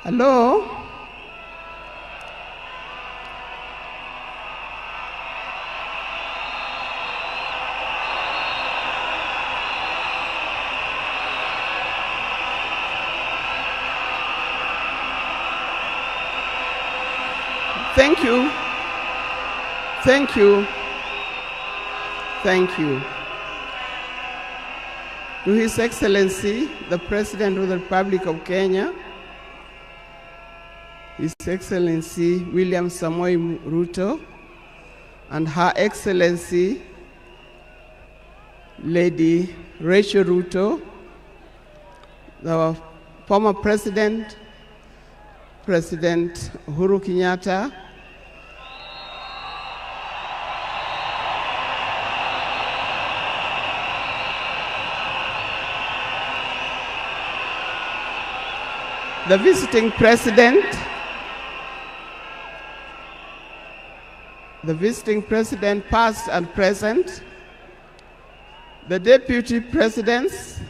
Hello? Thank you. Thank you. Thank you. To His Excellency, the President of the Republic of Kenya, His Excellency William Samoei Ruto, and Her Excellency Lady Rachel Ruto, the former President, President Uhuru Kenyatta, the visiting president, past and present, the deputy presidents,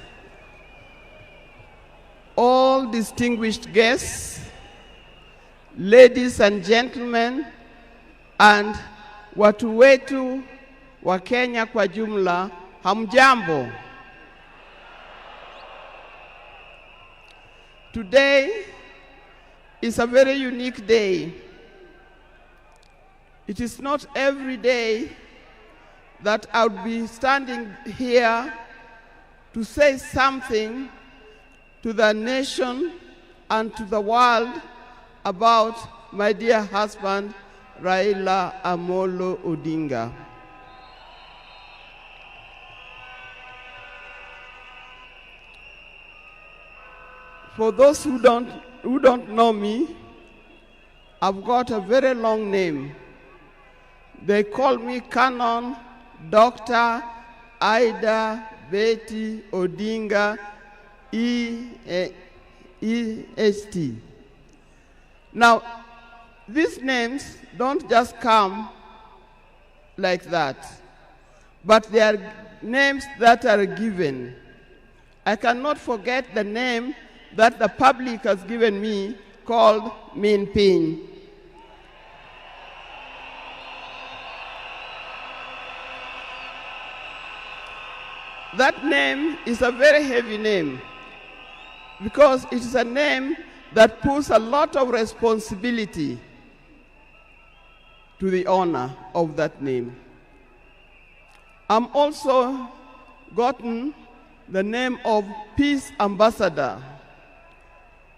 all distinguished guests, ladies and gentlemen, and watu wetu wa Kenya kwa jumla, hamjambo. Today is a very unique day. It is not every day that I would be standing here to say something to the nation and to the world about my dear husband, Raila Amolo Odinga. For those who don't know me, I've got a very long name. They call me Canon Dr. Ida Betty Odinga EST. Now, these names don't just come like that, but they are names that are given. I cannot forget the name that the public has given me called Min Pin. That name is a very heavy name because it is a name that puts a lot of responsibility to the owner of that name. I'm also gotten the name of Peace Ambassador.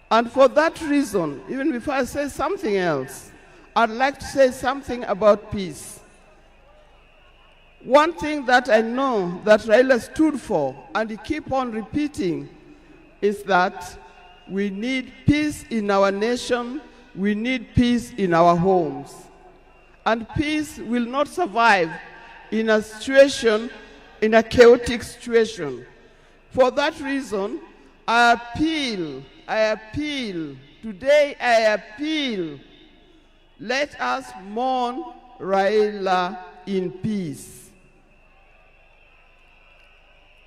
And for that reason, even before I say something else, I'd like to say something about peace. One thing that I know that Raila stood for, and he keep on repeating, is that we need peace in our nation, we need peace in our homes. And peace will not survive in a situation, in a chaotic situation. For that reason, I appeal, today I appeal, let us mourn Raila in peace.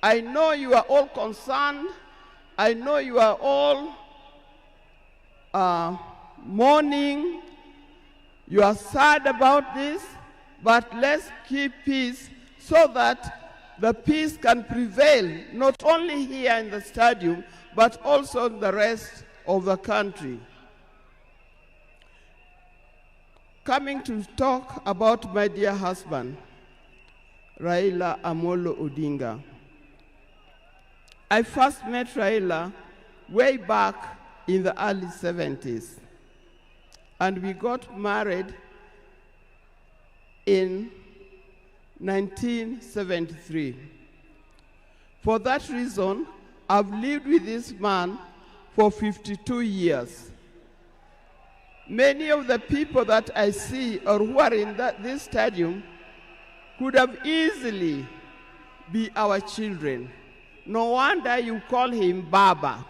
I know you are all concerned, I know you are all mourning, you are sad about this, but let's keep peace so that the peace can prevail, not only here in the stadium, but also in the rest of the country. Coming to talk about my dear husband, Raila Amolo Odinga. I first met Raila way back in the early 70s, and we got married in 1973. For that reason, I've lived with this man for 52 years. Many of the people that I see or who are in this stadium could have easily be our children. No wonder you call him Baba.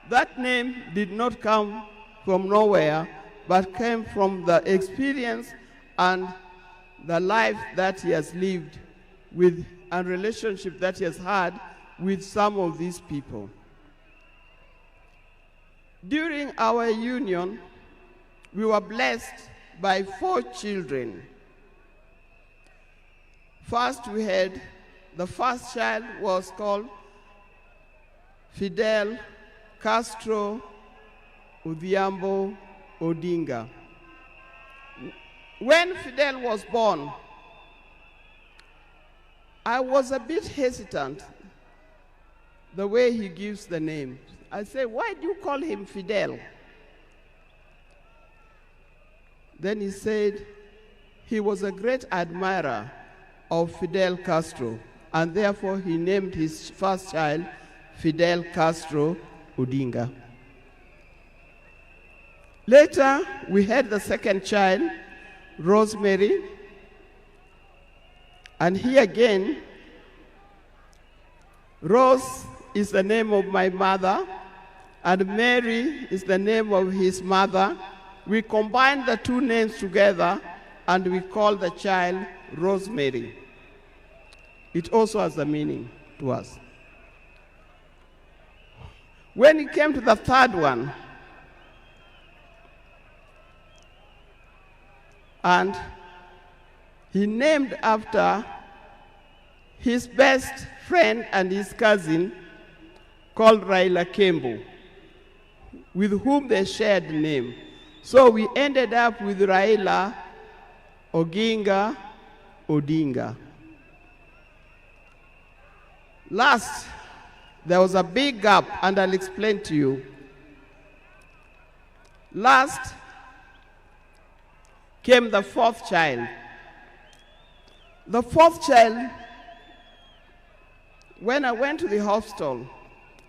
That name did not come from nowhere, but came from the experience and the life that he has lived with and relationship that he has had with some of these people. During our union, we were blessed by 4 children. First, we had the first child was called Fidel Castro Odhiambo Odinga. When Fidel was born, I was a bit hesitant the way he gives the name. I said, why do you call him Fidel? Then he said he was a great admirer of Fidel Castro, and therefore he named his first child Fidel Castro Odinga. Later, we had the second child, Rosemary, and here again, Rose is the name of my mother, and Mary is the name of his mother. We combined the 2 names together, and we called the child Rosemary. It also has a meaning to us. When it came to the third one, and he named after his best friend and his cousin called Raila Kembo, with whom they shared the name. So we ended up with Raila Odinga Odinga. Last, there was a big gap, and I'll explain to you. Last came the 4th child. The 4th child, when I went to the hospital,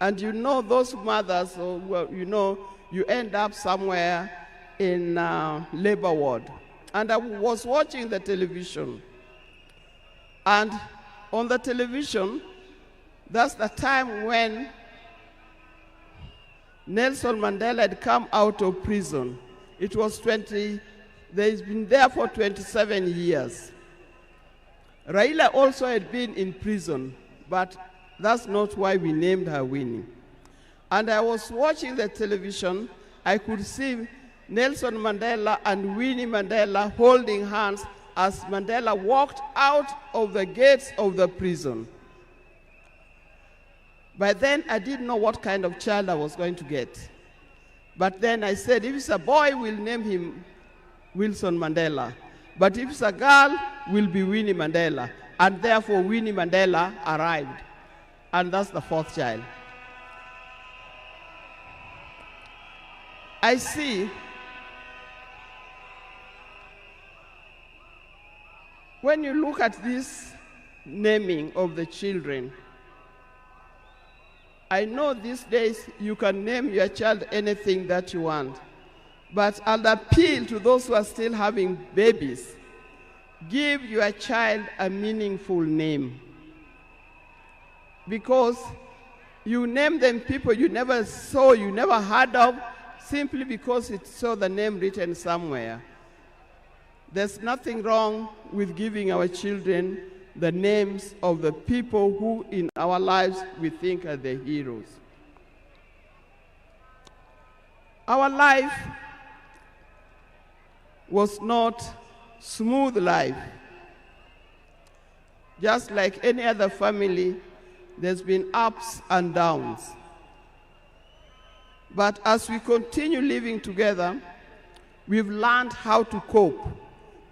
and you know those mothers, you end up somewhere in labor ward. And I was watching the television. And on the television, that's the time when Nelson Mandela had come out of prison. It was he's been there for 27 years. Raila also had been in prison, but that's not why we named her Winnie. And I was watching the television, I could see Nelson Mandela and Winnie Mandela holding hands as Mandela walked out of the gates of the prison. By then, I didn't know what kind of child I was going to get. But then I said, if it's a boy, we'll name him Wilson Mandela. But if it's a girl, will be Winnie Mandela. And therefore, Winnie Mandela arrived. And that's the 4th child. I see when you look at this naming of the children, I know these days you can name your child anything that you want, but I'll appeal to those who are still having babies. Give your child a meaningful name, because you name them people you never saw, you never heard of, simply because it saw the name written somewhere. There's nothing wrong with giving our children the names of the people who in our lives we think are the heroes. Our life was not smooth life. Just like any other family, there's been ups and downs. But as we continue living together, we've learned how to cope,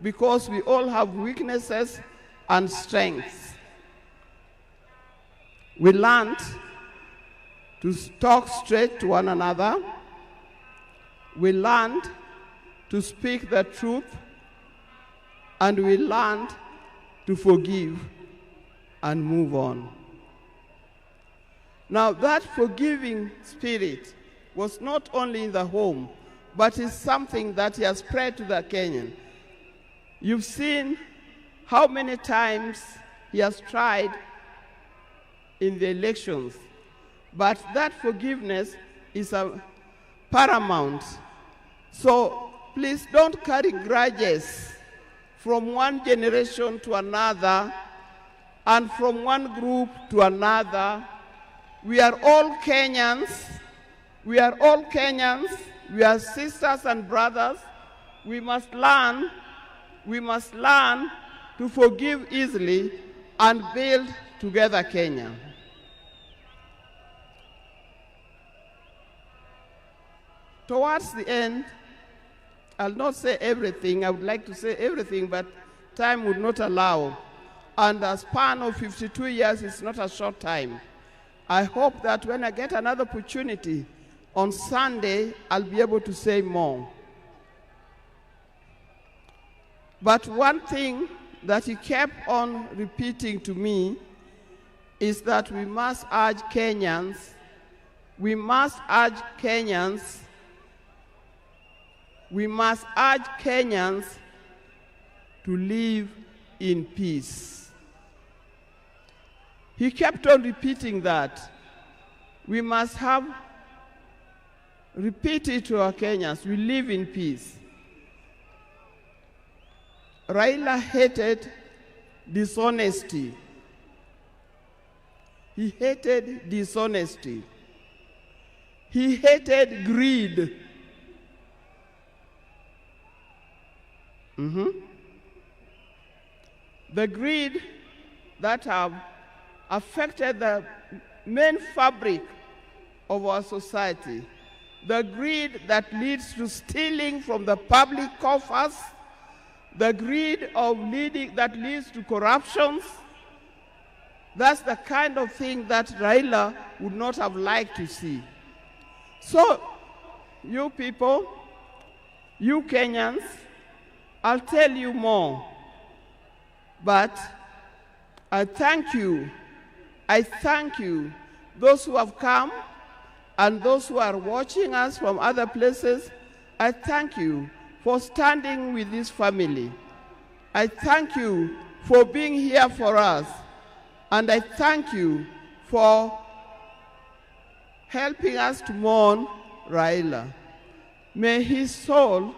because we all have weaknesses and strengths. We learned to talk straight to one another. We learned to speak the truth, and we learned to forgive and move on. Now, that forgiving spirit was not only in the home, but is something that has spread to the Kenyan. You've seen how many times he has tried in the elections, but that forgiveness is paramount. So please don't carry grudges from one generation to another and from one group to another. We are all Kenyans, We are all Kenyans. We are sisters and brothers. We must learn to forgive easily and build together Kenya. Towards the end, I'll not say everything. I would like to say everything, but time would not allow. And a span of 52 years is not a short time. I hope that when I get another opportunity on Sunday, I'll be able to say more. But one thing that he kept on repeating to me is that we must urge Kenyans to live in peace. He kept on repeating that. We must repeat it to our Kenyans. We live in peace. Raila hated dishonesty. He hated dishonesty. He hated greed. The greed that have affected the main fabric of our society. The greed that leads to stealing from the public coffers. The greed that leads to corruptions. That's the kind of thing that Raila would not have liked to see. So, you people, you Kenyans, I'll tell you more. But I thank you, those who have come and those who are watching us from other places. I thank you for standing with this family. I thank you for being here for us. And I thank you for helping us to mourn Raila. May his soul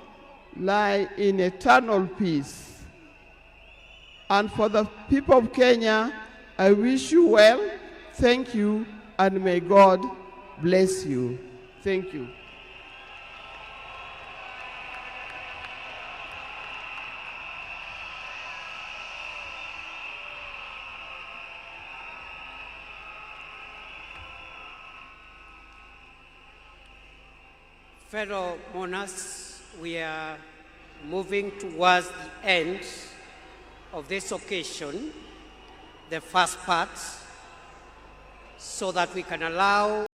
lie in eternal peace. And for the people of Kenya, I wish you well, thank you, and may God bless you. Thank you. Fellow monarchs, we are moving towards the end of this occasion, the first part, so that we can allow